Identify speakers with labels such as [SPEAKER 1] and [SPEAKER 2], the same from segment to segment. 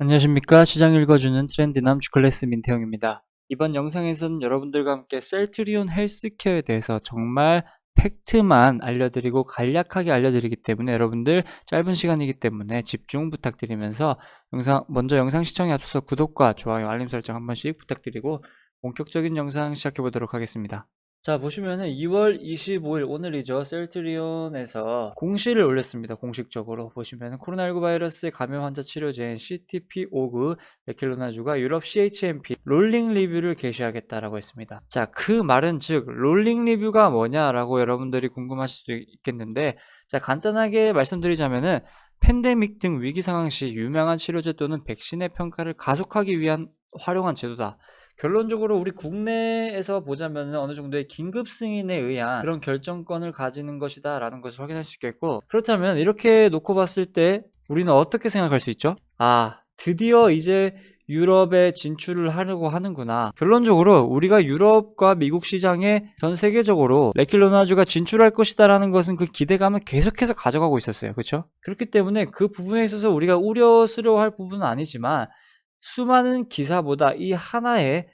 [SPEAKER 1] 안녕하십니까. 시장 읽어주는 트렌디남 주클래스 민태형입니다. 이번 영상에서는 여러분들과 함께 셀트리온 헬스케어에 대해서 정말 팩트만 알려드리고 간략하게 알려드리기 때문에 여러분들 짧은 시간이기 때문에 집중 부탁드리면서 먼저 영상 시청에 앞서서 구독과 좋아요, 알림 설정 한 번씩 부탁드리고 본격적인 영상 시작해 보도록 하겠습니다. 자, 보시면은 2월 25일 오늘이죠. 셀트리온에서 공시를 올렸습니다. 공식적으로 보시면은 코로나19 바이러스의 감염 환자 치료제인 CTP-오그 레킬로나주가 유럽 CHMP 롤링 리뷰를 개시하겠다라고 했습니다. 자, 그 말은 즉 롤링 리뷰가 뭐냐라고 여러분들이 궁금하실 수도 있겠는데, 자, 간단하게 말씀드리자면은 팬데믹 등 위기 상황 시 유명한 치료제 또는 백신의 평가를 가속하기 위한 활용한 제도다. 결론적으로 우리 국내에서 보자면 어느 정도의 긴급 승인에 의한 그런 결정권을 가지는 것이다 라는 것을 확인할 수 있겠고, 그렇다면 이렇게 놓고 봤을 때 우리는 어떻게 생각할 수 있죠? 드디어 이제 유럽에 진출을 하려고 하는구나. 결론적으로 우리가 유럽과 미국 시장에 전 세계적으로 레킬로나주가 진출할 것이다 라는 것은 그 기대감을 계속해서 가져가고 있었어요. 그렇죠? 그렇기 때문에 그 부분에 있어서 우리가 우려스러워할 부분은 아니지만, 수많은 기사보다 이 하나의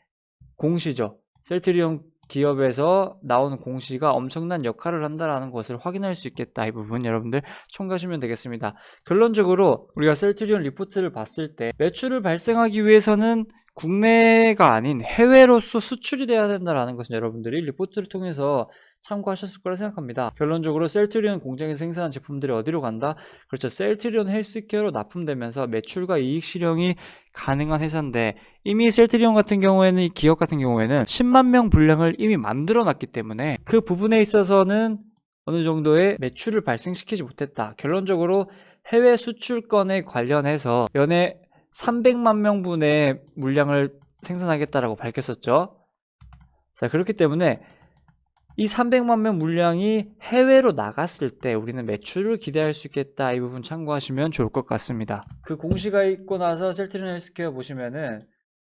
[SPEAKER 1] 공시죠. 셀트리온 기업에서 나오는 공시가 엄청난 역할을 한다라는 것을 확인할 수 있겠다. 이 부분 여러분들 총괄하시면 되겠습니다. 결론적으로 우리가 셀트리온 리포트를 봤을 때 매출을 발생하기 위해서는 국내가 아닌 해외로서 수출이 돼야 된다라는 것은 여러분들이 리포트를 통해서 참고하셨을 거라 생각합니다. 결론적으로 셀트리온 공장에서 생산한 제품들이 어디로 간다? 그렇죠. 셀트리온 헬스케어로 납품되면서 매출과 이익 실현이 가능한 회사인데, 이미 셀트리온 같은 경우에는, 이 기업 같은 경우에는 10만 명 분량을 이미 만들어 놨기 때문에 그 부분에 있어서는 어느 정도의 매출을 발생시키지 못했다. 결론적으로 해외 수출권에 관련해서 연에 300만 명분의 물량을 생산하겠다라고 밝혔었죠. 자, 그렇기 때문에 이 300만 명 물량이 해외로 나갔을 때 우리는 매출을 기대할 수 있겠다. 이 부분 참고하시면 좋을 것 같습니다. 그 공시가 있고 나서 셀트리온 헬스케어 보시면은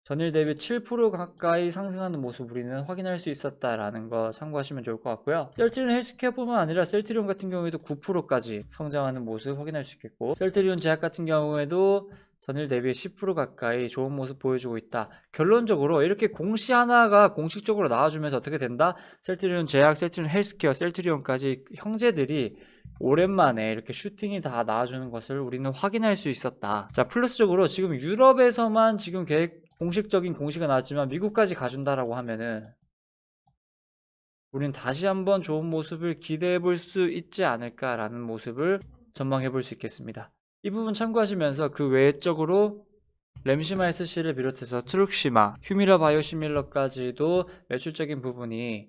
[SPEAKER 1] 전일 대비 7% 가까이 상승하는 모습 우리는 확인할 수 있었다라는 거 참고하시면 좋을 것 같고요. 셀트리온 헬스케어뿐만 아니라 셀트리온 같은 경우에도 9%까지 성장하는 모습 확인할 수 있겠고, 셀트리온 제약 같은 경우에도 전일 대비 10% 가까이 좋은 모습 보여주고 있다. 결론적으로 이렇게 공시 하나가 공식적으로 나와주면서 어떻게 된다? 셀트리온 제약, 셀트리온 헬스케어, 셀트리온까지 형제들이 오랜만에 이렇게 슈팅이 다 나와주는 것을 우리는 확인할 수 있었다. 자, 플러스적으로 지금 유럽에서만 지금 공식적인 공시가 나왔지만 미국까지 가준다라고 하면은 우리는 다시 한번 좋은 모습을 기대해 볼 수 있지 않을까라는 모습을 전망해 볼 수 있겠습니다. 이 부분 참고하시면서 그 외적으로 램시마 SC를 비롯해서 트룩시마, 휴미러 바이오시밀러까지도 매출적인 부분이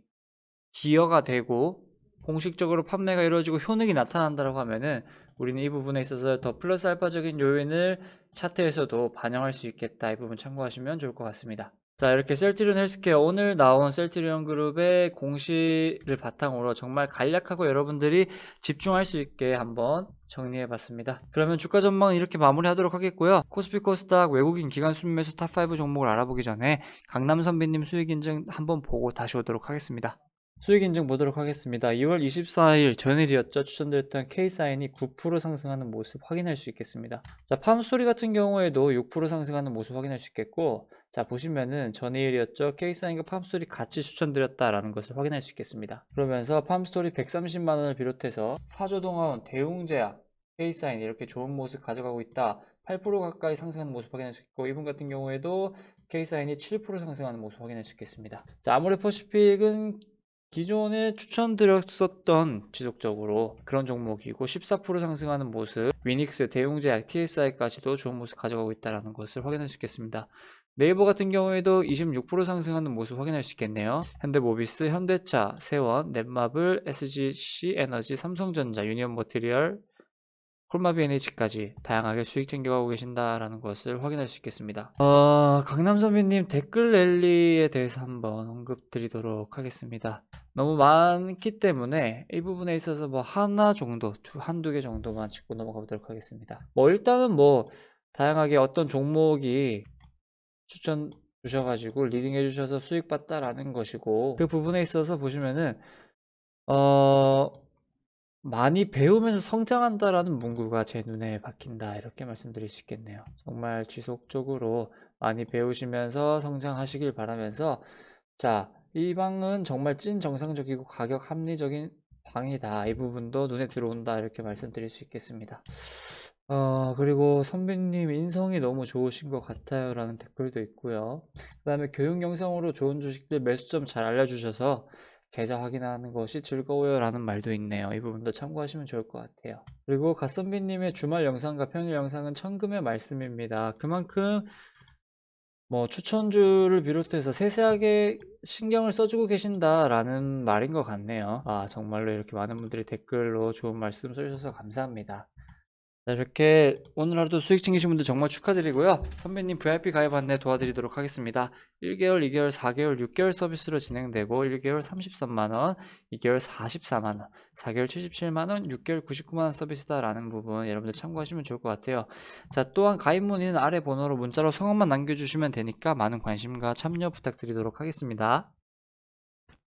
[SPEAKER 1] 기여가 되고 공식적으로 판매가 이루어지고 효능이 나타난다고 하면은 우리는 이 부분에 있어서 더 플러스 알파적인 요인을 차트에서도 반영할 수 있겠다. 이 부분 참고하시면 좋을 것 같습니다. 자, 이렇게 셀트리온 헬스케어 오늘 나온 셀트리온 그룹의 공시를 바탕으로 정말 간략하고 여러분들이 집중할 수 있게 한번 정리해 봤습니다. 그러면 주가 전망은 이렇게 마무리하도록 하겠고요. 코스피 코스닥 외국인 기관 순매수 탑5 종목을 알아보기 전에 강남 선배님 수익 인증 한번 보고 다시 오도록 하겠습니다. 수익 인증 보도록 하겠습니다. 2월 24일 전일이었죠. 추천드렸던 K사인이 9% 상승하는 모습 확인할 수 있겠습니다. 자, 팜스토리 같은 경우에도 6% 상승하는 모습 확인할 수 있겠고, 자, 보시면은 전일이었죠. K사인과 팜스토리 같이 추천드렸다라는 것을 확인할 수 있겠습니다. 그러면서 팜스토리 130만 원을 비롯해서 사조동원, 대웅제약, K사인 이렇게 좋은 모습 가져가고 있다. 8% 가까이 상승하는 모습 확인할 수 있고, 이분 같은 경우에도 K사인이 7% 상승하는 모습 확인할 수 있겠습니다. 자, 아모레퍼시픽은 기존에 추천드렸었던 지속적으로 그런 종목이고 14% 상승하는 모습, 위닉스, 대웅제약, TSI까지도 좋은 모습 가져가고 있다는 것을 확인할 수 있겠습니다. 네이버 같은 경우에도 26% 상승하는 모습 확인할 수 있겠네요. 현대모비스, 현대차, 세원, 넷마블, SGC 에너지, 삼성전자, 유니온머티리얼, 콜마비 NH까지 다양하게 수익 챙겨가고 계신다라는 것을 확인할 수 있겠습니다. 강남 선배님 댓글 랠리에 대해서 한번 언급 드리도록 하겠습니다. 너무 많기 때문에 이 부분에 있어서 뭐 하나 정도, 한두 개 정도만 짚고 넘어가 보도록 하겠습니다. 일단은 다양하게 어떤 종목이 추천 주셔가지고 리딩 해주셔서 수익 봤다라는 것이고, 그 부분에 있어서 보시면은 많이 배우면서 성장한다라는 문구가 제 눈에 박힌다. 이렇게 말씀드릴 수 있겠네요. 정말 지속적으로 많이 배우시면서 성장하시길 바라면서 자, 이 방은 정말 찐 정상적이고 가격 합리적인 방이다. 이 부분도 눈에 들어온다. 이렇게 말씀드릴 수 있겠습니다. 그리고 선배님 인성이 너무 좋으신 것 같아요. 라는 댓글도 있고요. 그 다음에 교육 영상으로 좋은 주식들 매수점 잘 알려주셔서 계좌 확인하는 것이 즐거워요. 라는 말도 있네요. 이 부분도 참고하시면 좋을 것 같아요. 그리고 갓선비님의 주말 영상과 평일 영상은 천금의 말씀입니다. 그만큼 뭐 추천주를 비롯해서 세세하게 신경을 써주고 계신다라는 말인 것 같네요. 아, 정말로 이렇게 많은 분들이 댓글로 좋은 말씀 써주셔서 감사합니다. 자, 이렇게 오늘 하루도 수익 챙기신 분들 정말 축하드리고요. 선배님 VIP 가입 안내 도와드리도록 하겠습니다. 1개월, 2개월, 4개월, 6개월 서비스로 진행되고 1개월 33만원, 2개월 44만원, 4개월 77만원, 6개월 99만원 서비스다라는 부분 여러분들 참고하시면 좋을 것 같아요. 자, 또한 가입 문의는 아래 번호로 문자로 성함만 남겨주시면 되니까 많은 관심과 참여 부탁드리도록 하겠습니다.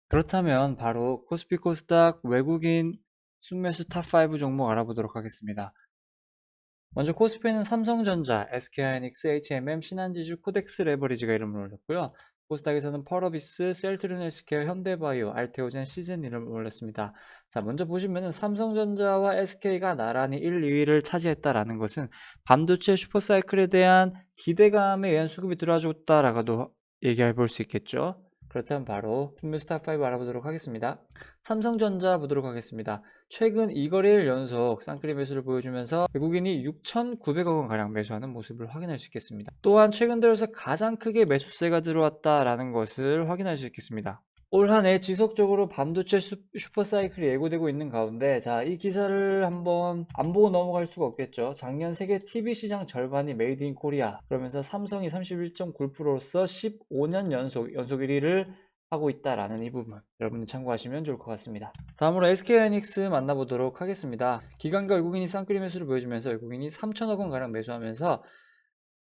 [SPEAKER 1] 그렇다면 바로 코스피 코스닥 외국인 순매수 탑5 종목 알아보도록 하겠습니다. 먼저 코스피는 삼성전자, SK하이닉스, HMM, 신한지주, 코덱스 레버리지가 이름을 올렸고요. 코스닥에서는 펄어비스, 셀트리온 헬스케어, 현대바이오, 알테오젠, 시즌 이름을 올렸습니다. 자, 먼저 보시면은 삼성전자와 SK가 나란히 1, 2위를 차지했다라는 것은 반도체 슈퍼사이클에 대한 기대감에 의한 수급이 들어와줬다라고도 얘기해 볼 수 있겠죠. 그렇다면 바로 순매수 탑5 알아보도록 하겠습니다. 삼성전자 보도록 하겠습니다. 최근 2거래일 연속 쌍끌이 매수를 보여주면서 외국인이 6,900억 원가량 매수하는 모습을 확인할 수 있겠습니다. 또한 최근 들어서 가장 크게 매수세가 들어왔다라는 것을 확인할 수 있겠습니다. 올 한 해 지속적으로 반도체 슈퍼사이클이 예고되고 있는 가운데 자, 이 기사를 한번 안 보고 넘어갈 수가 없겠죠. 작년 세계 TV 시장 절반이 메이드 인 코리아 그러면서 삼성이 31.9%로서 15년 연속 1위를 하고 있다라는 이 부분 여러분들 참고하시면 좋을 것 같습니다. 다음으로 SK하이닉스 만나보도록 하겠습니다. 기관과 외국인이 쌍끌이 매수를 보여주면서 외국인이 3천억 원가량 매수하면서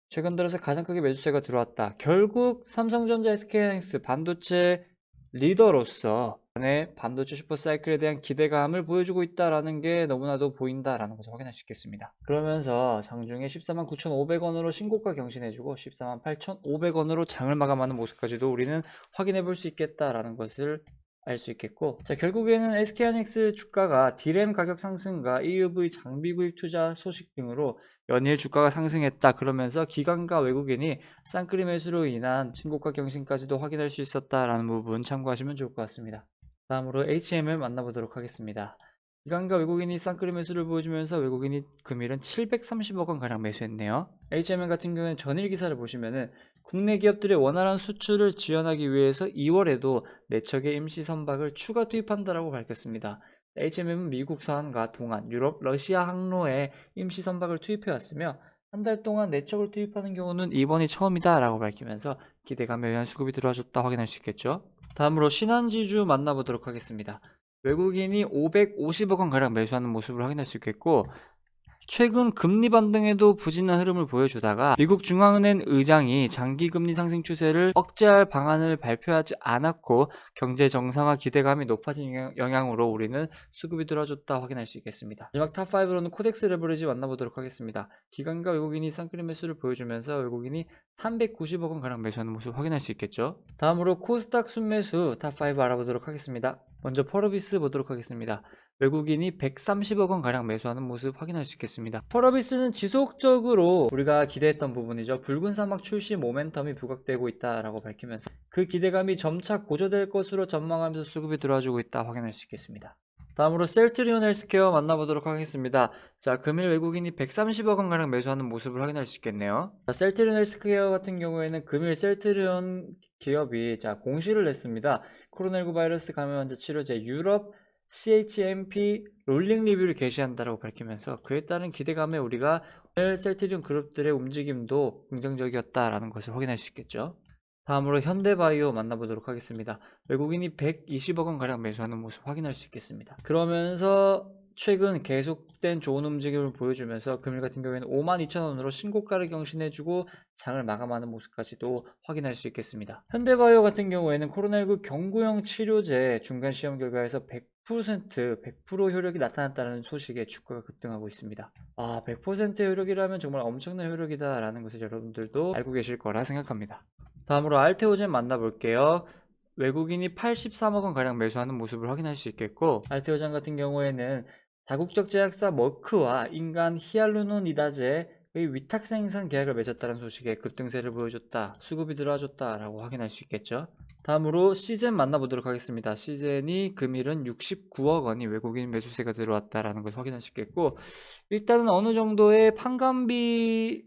[SPEAKER 1] 최근 들어서 가장 크게 매수세가 들어왔다. 결국 삼성전자, SK하이닉스 반도체 리더로서 반도체 슈퍼사이클에 대한 기대감을 보여주고 있다는 게 너무나도 보인다라는 것을 확인할 수 있겠습니다. 그러면서 장중에 14만 9,500원으로 신고가 경신해주고 14만 8,500원으로 장을 마감하는 모습까지도 우리는 확인해 볼 수 있겠다라는 것을 알 수 있겠고 자, 결국에는 SK하이닉스 주가가 D램 가격 상승과 EUV 장비 구입 투자 소식 등으로 연일 주가가 상승했다. 그러면서 기관과 외국인이 쌍끌이 매수로 인한 신고가 경신까지도 확인할 수 있었다라는 부분 참고하시면 좋을 것 같습니다. 다음으로 HM을 만나보도록 하겠습니다. 기관과 외국인이 쌍끌이 매수를 보여주면서 외국인이 금일은 730억 원가량 매수했네요. HMM 같은 경우는 전일 기사를 보시면은 국내 기업들의 원활한 수출을 지원하기 위해서 2월에도 4척의 임시 선박을 추가 투입한다라고 밝혔습니다. HMM은 미국 서한과 동안, 유럽, 러시아 항로에 임시 선박을 투입해 왔으며 한 달 동안 4척을 투입하는 경우는 이번이 처음이다 라고 밝히면서 기대감에 의한 수급이 들어와줬다 확인할 수 있겠죠. 다음으로 신한지주 만나보도록 하겠습니다. 외국인이 550억 원가량 매수하는 모습을 확인할 수 있겠고 최근 금리 반등에도 부진한 흐름을 보여주다가 미국 중앙은행 의장이 장기 금리 상승 추세를 억제할 방안을 발표하지 않았고 경제 정상화 기대감이 높아진 영향으로 우리는 수급이 들어줬다 확인할 수 있겠습니다. 마지막 탑5로는 코덱스 레버리지 만나보도록 하겠습니다. 기관과 외국인이 쌍끌이 매수를 보여주면서 외국인이 390억 원가량 매수하는 모습을 확인할 수 있겠죠. 다음으로 코스닥 순매수 탑5 알아보도록 하겠습니다. 먼저 펄어비스 보도록 하겠습니다. 외국인이 130억 원가량 매수하는 모습 확인할 수 있겠습니다. 펄어비스는 지속적으로 우리가 기대했던 부분이죠. 붉은 사막 출시 모멘텀이 부각되고 있다라고 밝히면서 그 기대감이 점차 고조될 것으로 전망하면서 수급이 들어와주고 있다 확인할 수 있겠습니다. 다음으로 셀트리온 헬스케어 만나보도록 하겠습니다. 자, 금일 외국인이 130억 원가량 매수하는 모습을 확인할 수 있겠네요. 자, 셀트리온 헬스케어 같은 경우에는 금일 셀트리온 기업이 공시를 냈습니다. 코로나19 바이러스 감염 환자 치료제 유럽 CHMP 롤링 리뷰를 게시한다라고 밝히면서 그에 따른 기대감에 우리가 오늘 셀트리온 그룹들의 움직임도 긍정적이었다라는 것을 확인할 수 있겠죠. 다음으로 현대바이오 만나보도록 하겠습니다. 외국인이 120억 원가량 매수하는 모습 확인할 수 있겠습니다. 그러면서 최근 계속된 좋은 움직임을 보여주면서 금일 같은 경우에는 52,000원으로 신고가를 경신해주고 장을 마감하는 모습까지도 확인할 수 있겠습니다. 현대바이오 같은 경우에는 코로나19 경구용 치료제 중간 시험 결과에서 100% 효력이 나타났다는 소식에 주가가 급등하고 있습니다. 100% 효력이라면 정말 엄청난 효력이다라는 것을 여러분들도 알고 계실 거라 생각합니다. 다음으로 알테오젠 만나볼게요. 외국인이 83억원가량 매수하는 모습을 확인할 수 있겠고, 알테오젠 같은 경우에는 다국적 제약사 머크와 인간 히알루론이다제의 위탁 생산 계약을 맺었다는 소식에 급등세를 보여줬다, 수급이 들어와줬다 라고 확인할 수 있겠죠. 다음으로 시젠 만나보도록 하겠습니다. 시젠이 금일은 69억원이 외국인 매수세가 들어왔다라는 것을 확인할 수 있겠고, 일단은 어느 정도의 판관비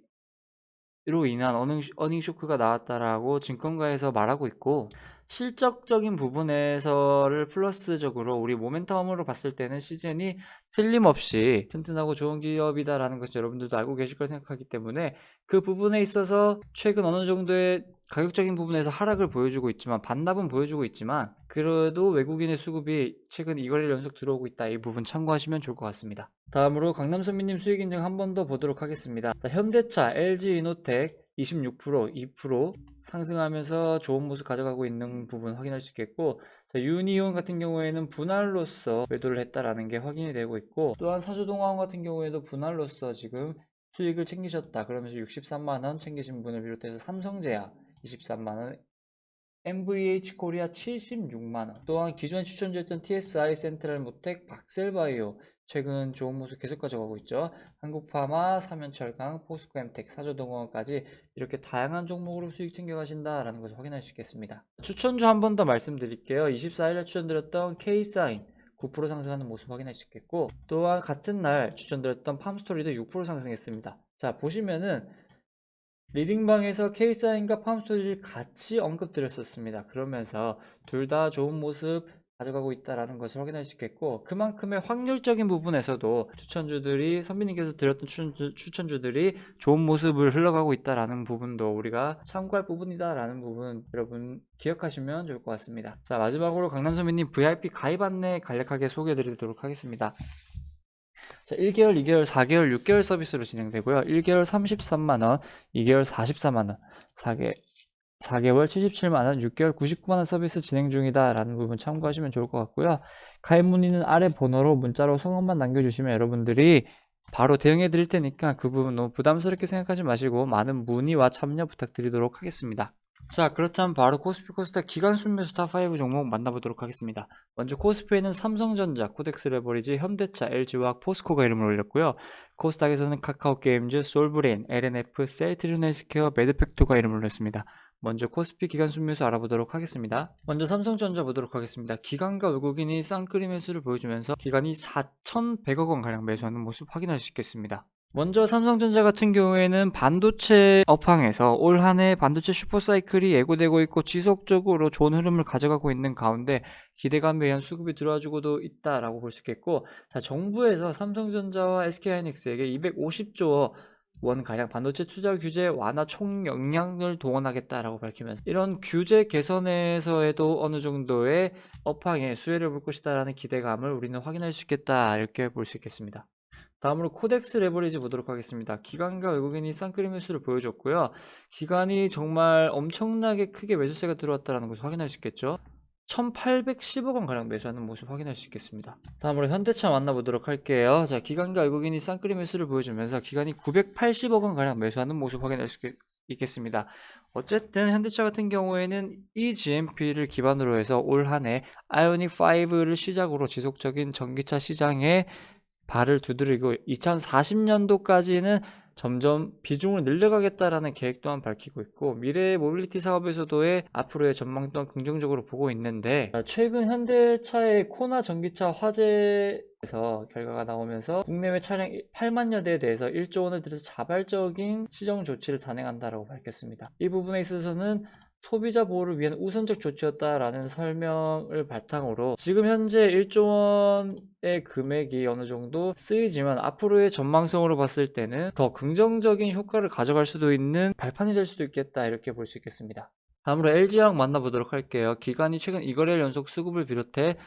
[SPEAKER 1] 로 인한 어닝 쇼크가 나왔다라고 증권가에서 말하고 있고, 실적적인 부분에서를 플러스적으로 우리 모멘텀으로 봤을 때는 시즌이 틀림없이 튼튼하고 좋은 기업이다라는 것을 여러분들도 알고 계실 걸 생각하기 때문에 그 부분에 있어서 최근 어느 정도의 가격적인 부분에서 하락을 보여주고 있지만, 반납은 보여주고 있지만, 그래도 외국인의 수급이 최근 2거래일 연속 들어오고 있다. 이 부분 참고하시면 좋을 것 같습니다. 다음으로 강남선미님 수익 인증 한 번 더 보도록 하겠습니다. 자, 현대차, LG이노텍 26%, 2% 상승하면서 좋은 모습 가져가고 있는 부분 확인할 수 있겠고, 자, 유니온 같은 경우에는 분할로서 매도를 했다라는 게 확인이 되고 있고, 또한 사주동화원 같은 경우에도 분할로서 지금 수익을 챙기셨다 그러면서 63만원 챙기신 분을 비롯해서 삼성제약 23만원, MVH 코리아 76만원, 또한 기존에 추천드렸던 TSI, 센트럴모텍, 박셀바이오 최근 좋은 모습 계속 가져가고 있죠. 한국파마, 삼연철강, 포스코엠텍, 사조동원까지 이렇게 다양한 종목으로 수익 챙겨가신다라는 것을 확인할 수 있겠습니다. 추천주 한 번 더 말씀드릴게요. 24일에 추천드렸던 K사인 9% 상승하는 모습 확인할 수 있겠고, 또한 같은 날 추천드렸던 팜스토리도 6% 상승했습니다. 자, 보시면은 리딩방에서 K사인과 팜스토리를 같이 언급드렸었습니다. 그러면서 둘 다 좋은 모습 가져가고 있다는 것을 확인할 수 있겠고, 그만큼의 확률적인 부분에서도 추천주들이, 선비님께서 드렸던 추천주들이 좋은 모습을 흘러가고 있다는 부분도 우리가 참고할 부분이다라는 부분 여러분 기억하시면 좋을 것 같습니다. 자, 마지막으로 강남선비님 VIP 가입 안내 간략하게 소개해드리도록 하겠습니다. 자, 1개월, 2개월, 4개월, 6개월 서비스로 진행되고요. 1개월 33만원, 2개월 44만원, 4개월 77만원, 6개월 99만원 서비스 진행 중이다 라는 부분 참고하시면 좋을 것 같고요. 가입 문의는 아래 번호로 문자로 성함만 남겨주시면 여러분들이 바로 대응해 드릴 테니까 그 부분 너무 부담스럽게 생각하지 마시고 많은 문의와 참여 부탁드리도록 하겠습니다. 자, 그렇다면 바로 코스피 코스닥 기간 순매수 탑5 종목 만나보도록 하겠습니다. 먼저 코스피에는 삼성전자, 코덱스 레버리지, 현대차, LG화학, 포스코가 이름을 올렸고요. 코스닥에서는 카카오게임즈, 솔브레인, LNF, 셀트리온 헬스케어, 매드팩토가 이름을 올렸습니다. 먼저 코스피 기간 순매수 알아보도록 하겠습니다. 먼저 삼성전자 보도록 하겠습니다. 기관과 외국인이 쌍끌이 매수를 보여주면서 기관이 4,100억원 가량 매수하는 모습 확인할 수 있겠습니다. 먼저 삼성전자 같은 경우에는 반도체 업황에서 올 한 해 반도체 슈퍼사이클이 예고되고 있고 지속적으로 좋은 흐름을 가져가고 있는 가운데 기대감에 의한 수급이 들어와주고도 있다라고 볼 수 있겠고, 자, 정부에서 삼성전자와 SK하이닉스에게 250조 원가량 반도체 투자 규제 완화 총 역량을 동원하겠다라고 밝히면서 이런 규제 개선에서에도 어느 정도의 업황에 수혜를 볼 것이다라는 기대감을 우리는 확인할 수 있겠다, 이렇게 볼 수 있겠습니다. 다음으로 코덱스 레버리지 보도록 하겠습니다. 기관과 외국인이 쌍끌이 매수를 보여줬고요. 기관이 정말 엄청나게 크게 매수세가 들어왔다는 것을 확인할 수 있겠죠. 1810억원 가량 매수하는 모습 확인할 수 있겠습니다. 다음으로 현대차 만나보도록 할게요. 자, 기관과 외국인이 쌍끌이 매수를 보여주면서 기관이 980억원 가량 매수하는 모습 확인할 수 있겠습니다. 어쨌든 현대차 같은 경우에는 이 GMP를 기반으로 해서 올 한 해 아이오닉 5를 시작으로 지속적인 전기차 시장에 발을 두드리고 2040년도까지는 점점 비중을 늘려가겠다라는 계획 또한 밝히고 있고, 미래 모빌리티 사업에서도의 앞으로의 전망 또한 긍정적으로 보고 있는데, 최근 현대차의 코나 전기차 화재에서 결과가 나오면서 국내외 차량 8만여 대에 대해서 1조 원을 들여서 자발적인 시정 조치를 단행한다라고 밝혔습니다. 이 부분에 있어서는 소비자 보호를 위한 우선적 조치였다라는 설명을 바탕으로 지금 현재 1조 원의 금액이 어느 정도 쓰이지만 앞으로의 전망성으로 봤을 때는 더 긍정적인 효과를 가져갈 수도 있는 발판이 될 수도 있겠다, 이렇게 볼 수 있겠습니다. 다음으로 LG화학 만나보도록 할게요. 기관이 최근 2거래일 연속 수급을 비롯해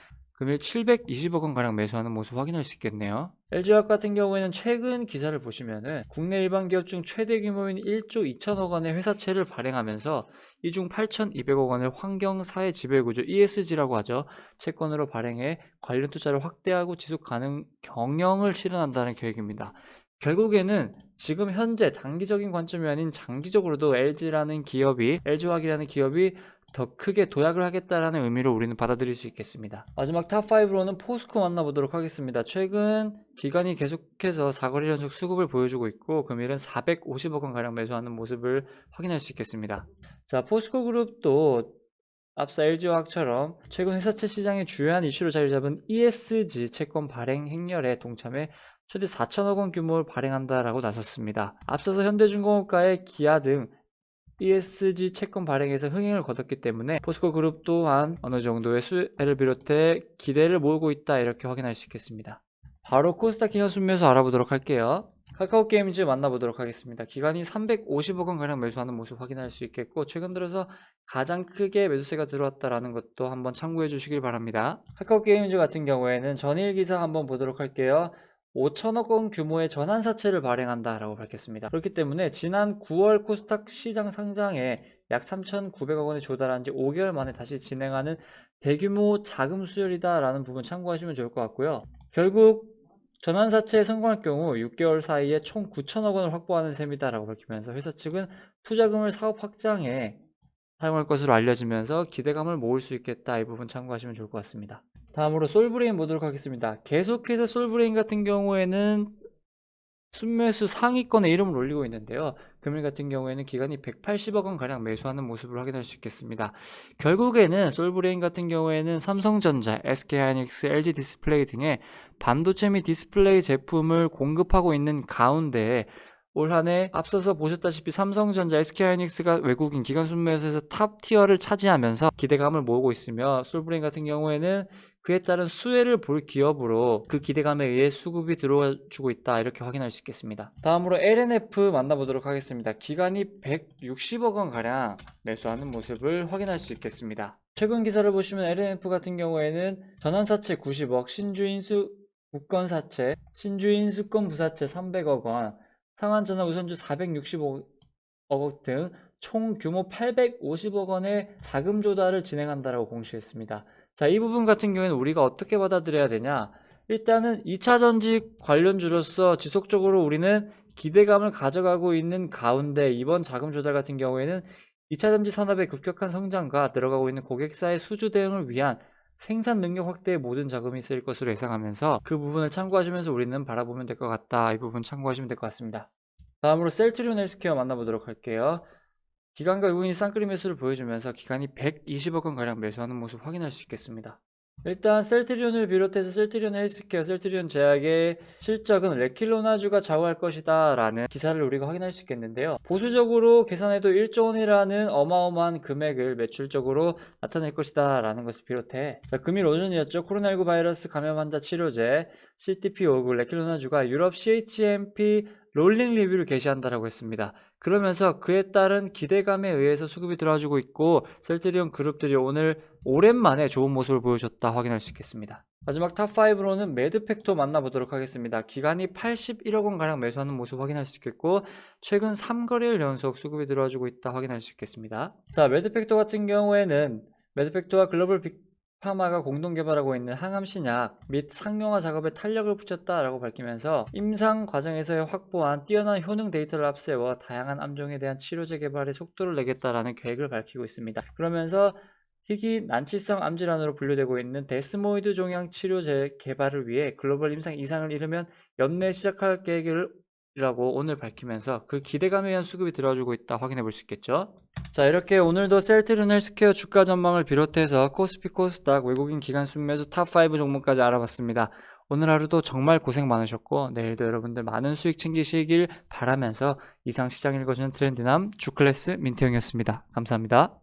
[SPEAKER 1] 금일 720억 원가량 매수하는 모습 확인할 수 있겠네요. LG화학 같은 경우에는 최근 기사를 보시면은 국내 일반 기업 중 최대 규모인 1조 2천억 원의 회사채를 발행하면서 이 중 8,200억 원을 환경사회 지배구조 ESG라고 하죠. 채권으로 발행해 관련 투자를 확대하고 지속 가능 경영을 실현한다는 계획입니다. 결국에는 지금 현재 단기적인 관점이 아닌 장기적으로도 LG화학이라는 기업이 더 크게 도약을 하겠다라는 의미로 우리는 받아들일 수 있겠습니다. 마지막 탑5로는 포스코 만나보도록 하겠습니다. 최근 기관이 계속해서 4거래 연속 수급을 보여주고 있고 금일은 450억 원가량 매수하는 모습을 확인할 수 있겠습니다. 자, 포스코 그룹도 앞서 LG화학처럼 최근 회사채 시장의 주요한 이슈로 자리 잡은 ESG 채권 발행 행렬에 동참해 최대 4천억 원 규모를 발행한다라고 나섰습니다. 앞서서 현대중공업과의 기아 등 ESG 채권 발행에서 흥행을 거뒀기 때문에 포스코 그룹 또한 어느 정도의 수혜를 비롯해 기대를 모으고 있다 이렇게 확인할 수 있겠습니다. 바로 코스닥 기관 순매수 알아보도록 할게요. 카카오게임즈 만나보도록 하겠습니다. 기관이 350억 원가량 매수하는 모습 확인할 수 있겠고 최근 들어서 가장 크게 매수세가 들어왔다라는 것도 한번 참고해 주시길 바랍니다. 카카오게임즈 같은 경우에는 전일 기사 한번 보도록 할게요. 5천억 원 규모의 전환사채를 발행한다라고 밝혔습니다. 그렇기 때문에 지난 9월 코스닥 시장 상장에 약 3,900억 원에 조달한 지 5개월 만에 다시 진행하는 대규모 자금 수혈이다라는 부분 참고하시면 좋을 것 같고요. 결국 전환사채에 성공할 경우 6개월 사이에 총 9천억 원을 확보하는 셈이다라고 밝히면서 회사 측은 투자금을 사업 확장에 사용할 것으로 알려지면서 기대감을 모을 수 있겠다. 이 부분 참고하시면 좋을 것 같습니다. 다음으로 솔브레인 보도록 하겠습니다. 계속해서 솔브레인 같은 경우에는 순매수 상위권에 이름을 올리고 있는데요. 금일 같은 경우에는 기관이 180억 원가량 매수하는 모습을 확인할 수 있겠습니다. 결국에는 솔브레인 같은 경우에는 삼성전자, SK하이닉스, LG디스플레이 등의 반도체 및 디스플레이 제품을 공급하고 있는 가운데 올 한해 앞서서 보셨다시피 삼성전자, SK하이닉스가 외국인 기관 순매수에서 탑 티어를 차지하면서 기대감을 모으고 있으며 솔브레인 같은 경우에는 그에 따른 수혜를 볼 기업으로 그 기대감에 의해 수급이 들어와주고 있다 이렇게 확인할 수 있겠습니다. 다음으로 LNF 만나보도록 하겠습니다. 기관이 160억 원가량 매수하는 모습을 확인할 수 있겠습니다. 최근 기사를 보시면 LNF 같은 경우에는 전환사채 90억, 신주인수 국건사채, 신주인수권 부사채 300억 원, 상한전환 우선주 465억 원 등 총 규모 850억 원의 자금 조달을 진행한다라고 공시했습니다. 자, 이 부분 같은 경우에는 우리가 어떻게 받아들여야 되냐? 일단은 2차전지 관련주로서 지속적으로 우리는 기대감을 가져가고 있는 가운데 이번 자금 조달 같은 경우에는 2차전지 산업의 급격한 성장과 늘어가고 있는 고객사의 수주 대응을 위한 생산 능력 확대에 모든 자금이 쓰일 것으로 예상하면서 그 부분을 참고하시면서 우리는 바라보면 될 것 같다. 이 부분 참고하시면 될 것 같습니다. 다음으로 셀트리온 헬스케어 만나보도록 할게요. 기관과 외국인이 쌍끌이 매수를 보여주면서 기관이 120억 원가량 매수하는 모습 확인할 수 있겠습니다. 일단 셀트리온을 비롯해서 셀트리온 헬스케어, 셀트리온 제약의 실적은 레킬로나주가 좌우할 것이다 라는 기사를 우리가 확인할 수 있겠는데요. 보수적으로 계산해도 1조 원이라는 어마어마한 금액을 매출적으로 나타낼 것이다 라는 것을 비롯해 금일 오전이었죠. 코로나19 바이러스 감염 환자 치료제 CTP599 레킬로나주가 유럽 CHMP 롤링 리뷰를 게시한다라고 했습니다. 그러면서 그에 따른 기대감에 의해서 수급이 들어와주고 있고 셀트리온 그룹들이 오늘 오랜만에 좋은 모습을 보여줬다 확인할 수 있겠습니다. 마지막 탑5로는 매드팩토 만나보도록 하겠습니다. 기관이 81억 원가량 매수하는 모습 확인할 수 있겠고 최근 3거래일 연속 수급이 들어와주고 있다 확인할 수 있겠습니다. 자, 매드팩토 같은 경우에는 매드팩토와 글로벌 빅파마가 공동 개발하고 있는 항암 신약 및 상용화 작업에 탄력을 붙였다라고 밝히면서 임상 과정에서 확보한 뛰어난 효능 데이터를 앞세워 다양한 암종에 대한 치료제 개발에 속도를 내겠다라는 계획을 밝히고 있습니다. 그러면서 희귀 난치성 암질환으로 분류되고 있는 데스모이드 종양 치료제 개발을 위해 글로벌 임상 이상을 이르면 연내 시작할 계획이라고 오늘 밝히면서 그 기대감에 의한 수급이 들어와주고 있다 확인해 볼 수 있겠죠. 자, 이렇게 오늘도 셀트리온 헬스케어 주가 전망을 비롯해서 코스피 코스닥 외국인 기관 순매수 탑5 종목까지 알아봤습니다. 오늘 하루도 정말 고생 많으셨고 내일도 여러분들 많은 수익 챙기시길 바라면서 이상 시장 읽어주는 트렌드남 주클래스 민태형이었습니다. 감사합니다.